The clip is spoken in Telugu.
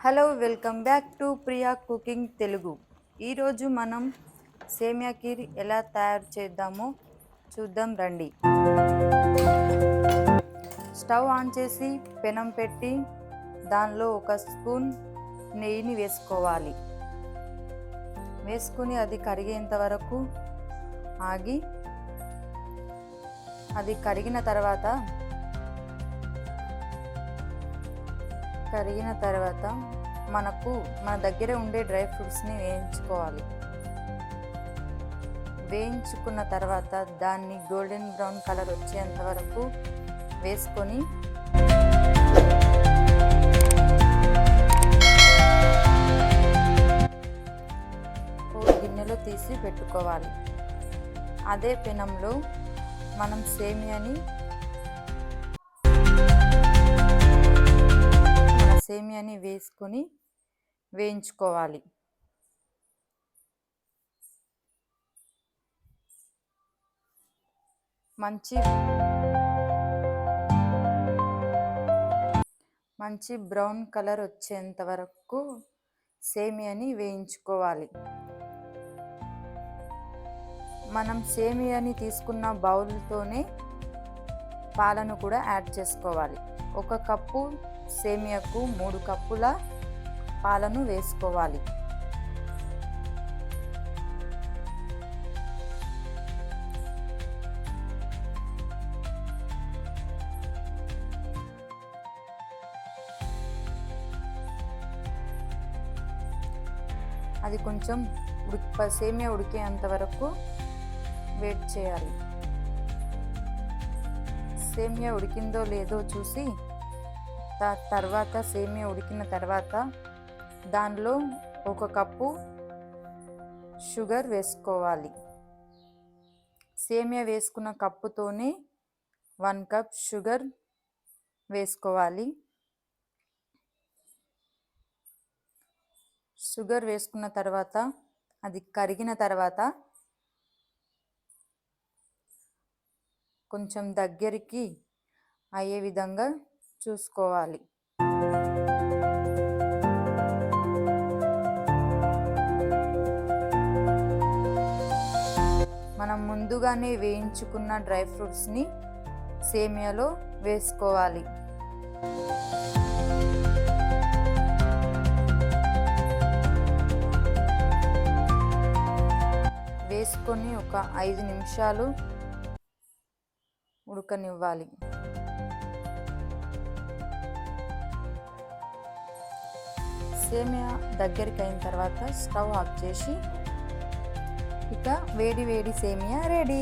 Hello welcome back to Priya cooking Telugu. ఈరోజు మనం సేమియా కీర్ ఎలా తయారు చేద్దామో చూద్దాం రండి. స్టవ్ ఆన్ చేసి పెనం పెట్టి దానిలో 1 స్పూన్ నెయ్యిని వేసుకోవాలి. వేసుకుని అది కరిగేంత వరకు ఆగి అది కరిగిన తర్వాత మన దగ్గర ఉండే డ్రై ఫ్రూట్స్ని వేయించుకోవాలి. వేయించుకున్న తర్వాత దాన్ని గోల్డెన్ బ్రౌన్ కలర్ వచ్చేంత వరకు వేసుకొని ఓ గిన్నెలో తీసి పెట్టుకోవాలి. అదే పెనంలో మనం సేమియాని వేసుకొని వేయించుకోవాలి. మంచి బ్రౌన్ కలర్ వచ్చేంత వరకు సేమియాని వేయించుకోవాలి. మనం సేమియాని తీసుకున్న బౌల్తోనే పాలను కూడా యాడ్ చేసుకోవాలి. 1 కప్పు సేమియాకు 3 కప్పుల పాలను వేసుకోవాలి. అది కొంచెం సేమియా ఉడికేంత వరకు వెయిట్ చేయాలి. సేమియా ఉడికిందో లేదో చూసి తర్వాత సేమియా ఉడికిన తర్వాత దానిలో 1 కప్పు షుగర్ వేసుకోవాలి. సేమియా వేసుకున్న కప్పుతోనే 1 కప్ షుగర్ వేసుకోవాలి. షుగర్ వేసుకున్న తర్వాత అది కరిగిన తర్వాత కొంచెం దగ్గరికి అయ్యే విధంగా చూసుకోవాలి. మనం ముందుగానే వేయించుకున్న డ్రై ఫ్రూట్స్ని సేమియాలో వేసుకోవాలి. వేసుకొని ఒక 5 నిమిషాలు ఉడకనివ్వాలి. సేమియా దగ్గరికి అయిన తర్వాత స్టవ్ ఆఫ్ చేసి ఇక వేడి సేమియా రెడీ.